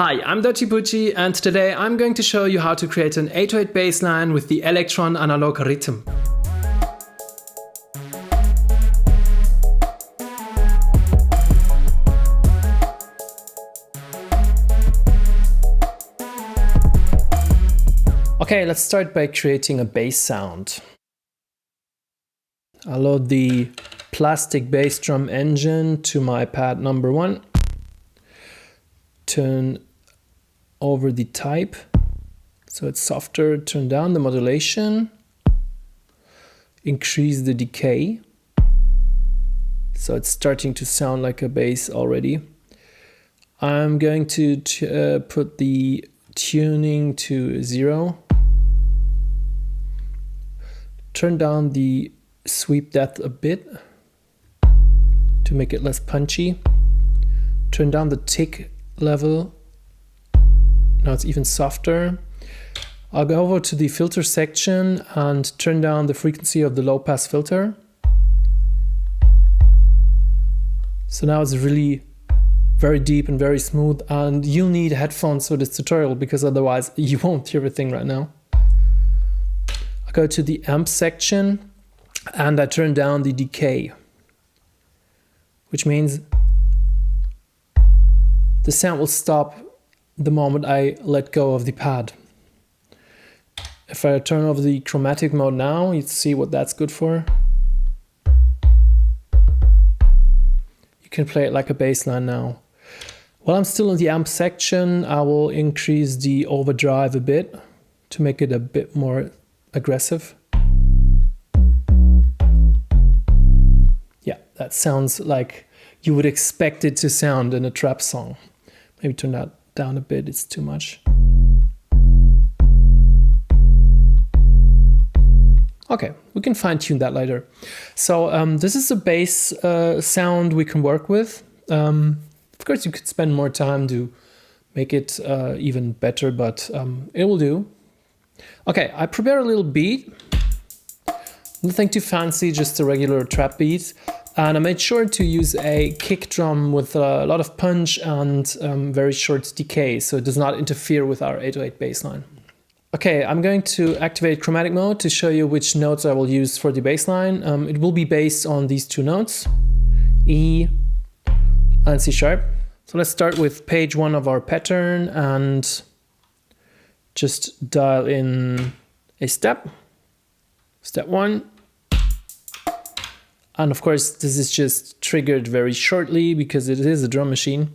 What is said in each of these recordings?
Hi, I'm Dutchy Butchie, and today I'm going to show you how to create an 808 bass line with the Electron analog Rytm. Okay, let's start by creating a bass sound. I'll load the plastic bass drum engine to my pad number 1. Turn over the type so it's softer, turn down the modulation, increase the decay so it's starting to sound like a bass already. I'm going to put the tuning to 0, turn down the sweep depth a bit to make it less punchy, turn down the tick level. Now it's even softer. I'll go over to the filter section and turn down the frequency of the low pass filter. So now it's really very deep and very smooth, and you'll need headphones for this tutorial because otherwise you won't hear a thing right now. I'll go to the amp section and I turn down the decay, which means the sound will stop the moment I let go of the pad. If I turn off the chromatic mode now, you see what that's good for. You can play it like a bass line now. While I'm still in the amp section, I will increase the overdrive a bit to make it a bit more aggressive. Yeah, that sounds like you would expect it to sound in a trap song. Maybe turn that down a bit, it's too much. Okay, we can fine tune that later. So this is a bass sound we can work with. Of course you could spend more time to make it even better, but it will do. Okay, I prepared a little beat. Nothing too fancy, just a regular trap beat. And I made sure to use a kick drum with a lot of punch and very short decay, so it does not interfere with our 808 bass line. Okay, I'm going to activate chromatic mode to show you which notes I will use for the bass line. It will be based on these two notes, E and C sharp. So let's start with page 1 of our pattern and just dial in a step. Step 1. And of course, this is just triggered very shortly because it is a drum machine.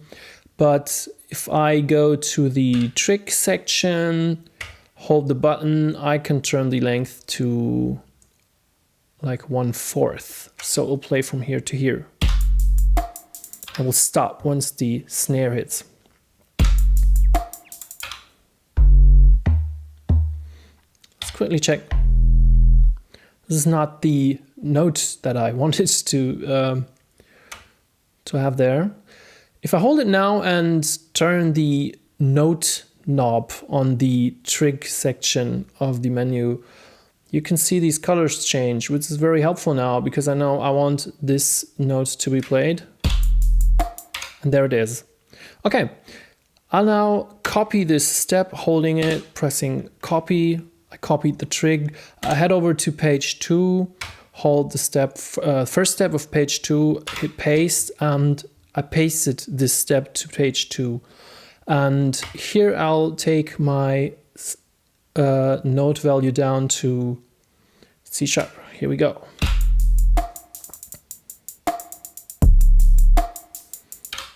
But if I go to the trick section, hold the button, I can turn the length to like 1/4. So it will play from here to here. I will stop once the snare hits. Let's quickly check. This is not the note that I wanted to have there. If I hold it now and turn the note knob on the trig section of the menu, you can see these colors change, which is very helpful now because I know I want this note to be played. And there it is. Okay, I'll now copy this step, holding it, pressing copy. I copied the trig. I head over to page 2, hold the step, first step of page 2, hit paste, and I pasted this step to page 2. And here I'll take my note value down to C sharp. Here we go.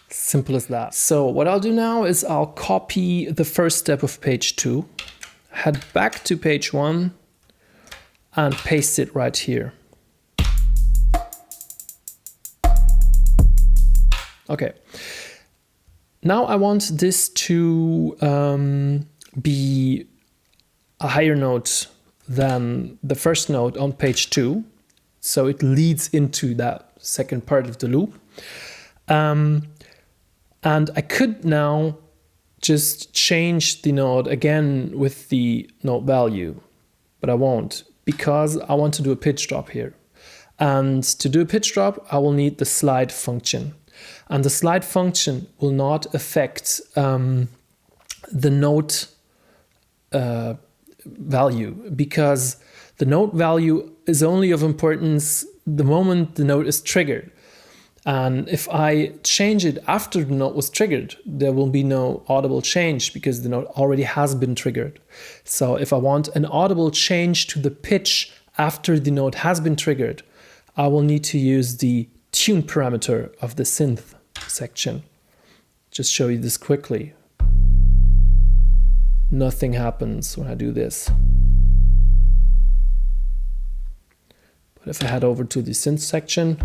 Simple as that. So what I'll do now is I'll copy the first step of page 2, head back to page 1 and paste it right here. Okay. Now I want this to be a higher note than the first note on page 2. So it leads into that second part of the loop. And I could now just change the note again with the note value, but I won't because I want to do a pitch drop here. And to do a pitch drop, I will need the slide function. And the slide function will not affect the note value, because the note value is only of importance the moment the note is triggered. And if I change it after the note was triggered, there will be no audible change because the note already has been triggered. So if I want an audible change to the pitch after the note has been triggered, I will need to use the tune parameter of the synth section. Just show you this quickly. Nothing happens when I do this. But if I head over to the synth section,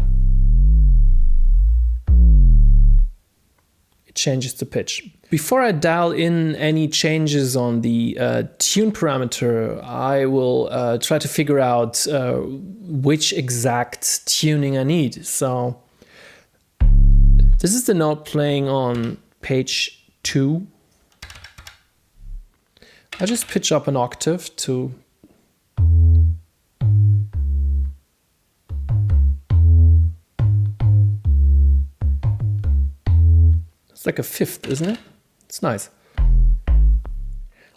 it changes the pitch. Before I dial in any changes on the tune parameter, I will try to figure out which exact tuning I need. So this is the note playing on page 2. I just pitch up an octave to it's like a fifth, isn't it? It's nice.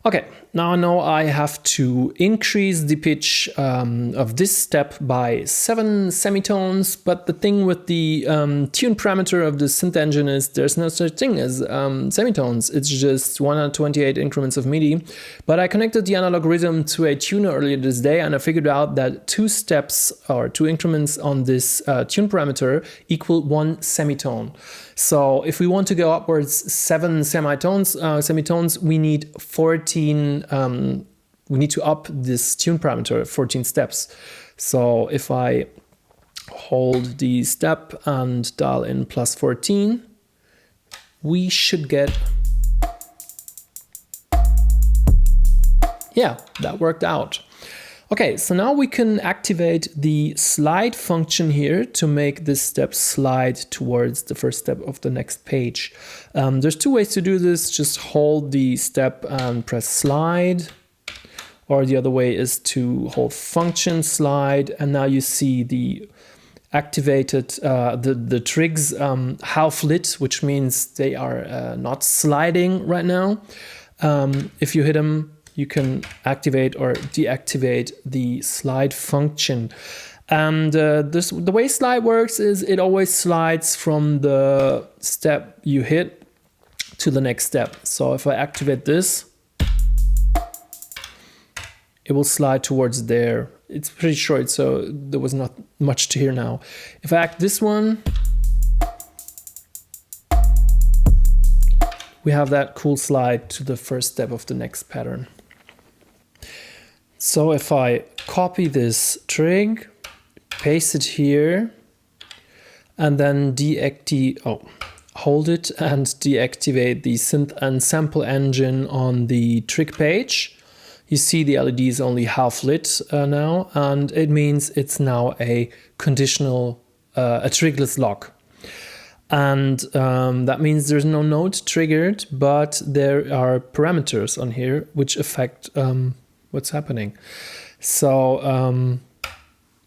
Okay, now I know I have to increase the pitch of this step by 7 semitones, but the thing with the tune parameter of the synth engine is there's no such thing as semitones. It's just 128 increments of MIDI. But I connected the analog rhythm to a tuner earlier this day, and I figured out that 2 steps or 2 increments on this tune parameter equal 1 semitone. So if we want to go upwards 7 semitones, we need 14. We need to up this tune parameter 14 steps. So if I hold the step and dial in plus 14, we should get, yeah, that worked out. Okay, so now we can activate the slide function here to make this step slide towards the first step of the next page. There's 2 ways to do this. Just hold the step and press slide, or the other way is to hold function slide, and now you see the activated, the trigs half lit, which means they are not sliding right now. If you hit them, you can activate or deactivate the slide function. And the way slide works is it always slides from the step you hit to the next step. So if I activate this, it will slide towards there. It's pretty short, so there was not much to hear now. If I act this one, we have that cool slide to the first step of the next pattern. So if I copy this trig, paste it here, and then hold it and deactivate the synth and sample engine on the trig page, you see the LED is only half lit now, and it means it's now a conditional, a trigless lock. And that means there's no note triggered, but there are parameters on here which affect what's happening. So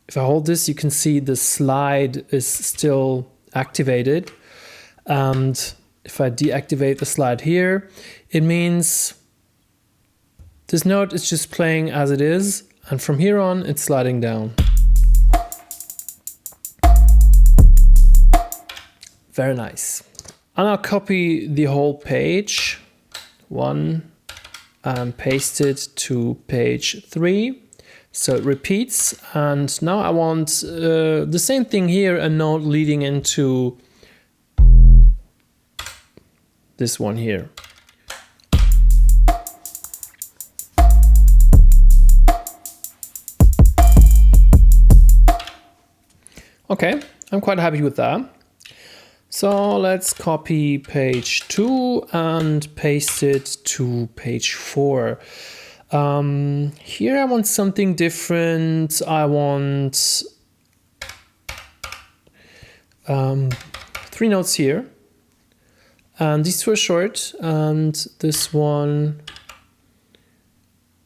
if I hold this, you can see the slide is still activated. And if I deactivate the slide here, it means this note is just playing as it is, and from here on it's sliding down. Very nice. I'll now copy the whole page, 1, and paste it to page 3. So it repeats, and now I want the same thing here, a note leading into this one here. Okay, I'm quite happy with that. So let's copy page 2 and paste it to page 4. Here I want something different. I want 3 notes here. And these 2 are short, and this one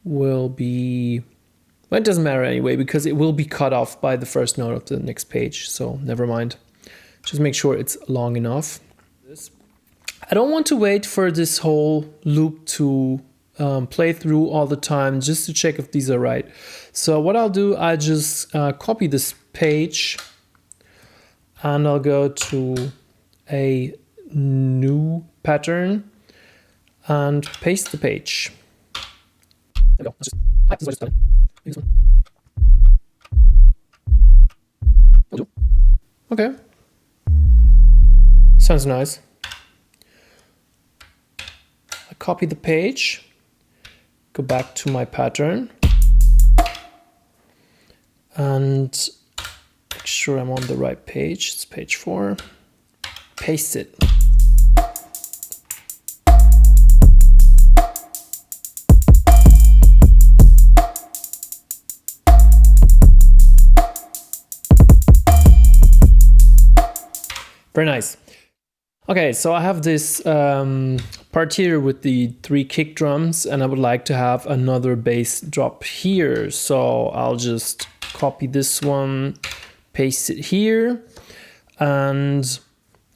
will be, well, it doesn't matter anyway, because it will be cut off by the first note of the next page, so never mind. Just make sure it's long enough. I don't want to wait for this whole loop to play through all the time just to check if these are right. So what I'll do, I just copy this page and I'll go to a new pattern and paste the page. There we go. Just type this way. This one. Okay. Sounds nice. I copy the page, go back to my pattern, and make sure I'm on the right page. It's page 4. Paste it. Very nice. Okay, so I have this part here with the 3 kick drums, and I would like to have another bass drop here. So I'll just copy this one, paste it here, and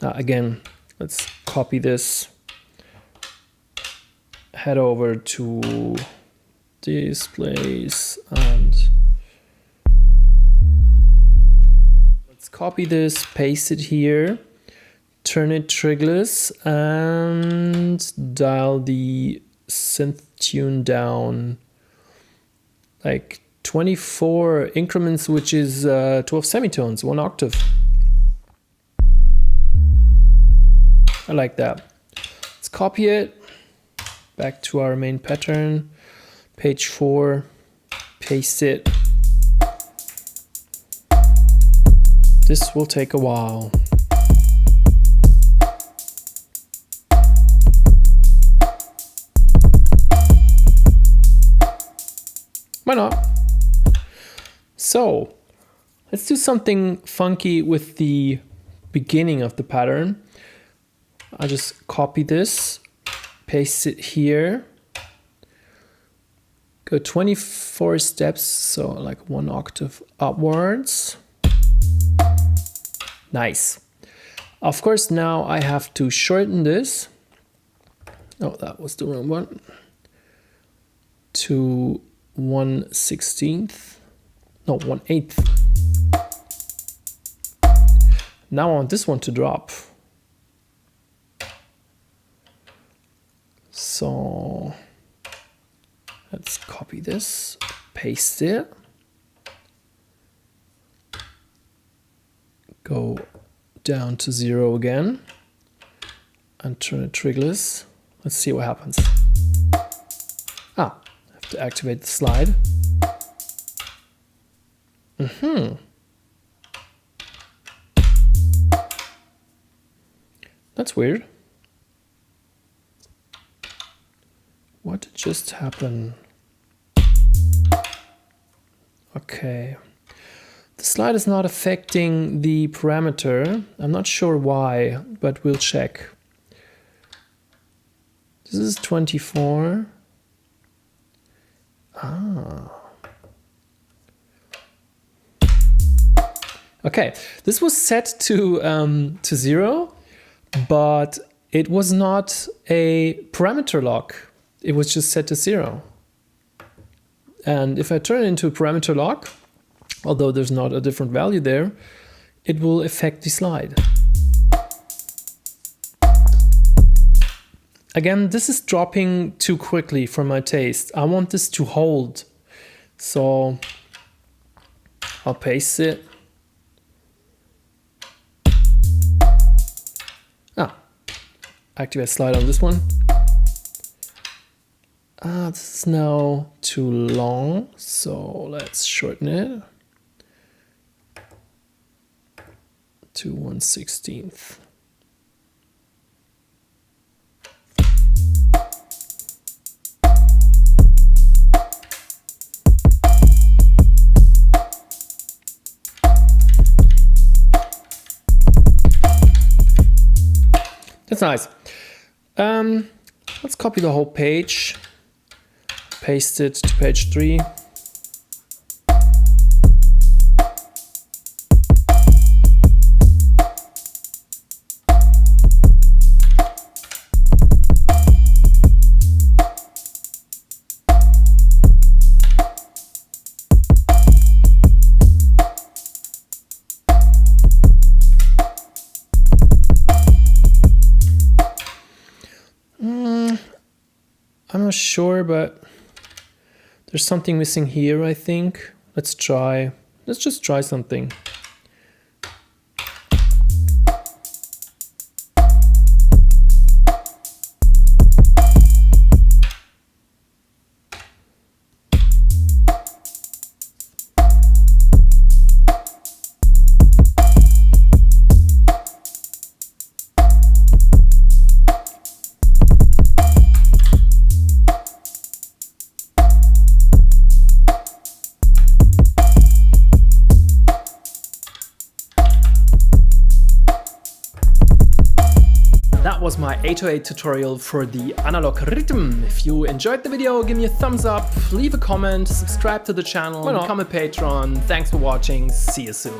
again, let's copy this, head over to this place, and let's copy this, paste it here. Turn it trigless and dial the synth tune down like 24 increments, which is 12 semitones, 1 octave. I like that. Let's copy it back to our main pattern, page 4, paste it. This will take a while. Why not? So let's do something funky with the beginning of the pattern. I just copy this, paste it here, go 24 steps, so like 1 octave upwards. Nice. Of course, now I have to shorten this. Oh, that was the wrong one. To 1/16, no, 1/8. Now I want this one to drop. So let's copy this, paste it, go down to 0 again, and turn it trigless. Let's see what happens. To activate the slide. That's weird. What did just happen? Okay. The slide is not affecting the parameter. I'm not sure why, but we'll check. This is 24. Okay, this was set to 0, but it was not a parameter lock. It was just set to 0. And if I turn it into a parameter lock, although there's not a different value there, it will affect the slide. Again, this is dropping too quickly for my taste. I want this to hold. So I'll paste it. Activate slide on this one. This is now too long, so let's shorten it to 1/16. That's nice. Let's copy the whole page, paste it to page 3. I'm not sure, but there's something missing here, I think. Let's just try something. That was my 808 tutorial for the analog Rytm. If you enjoyed the video, give me a thumbs up, leave a comment, subscribe to the channel, become a patron. Thanks for watching, see you soon.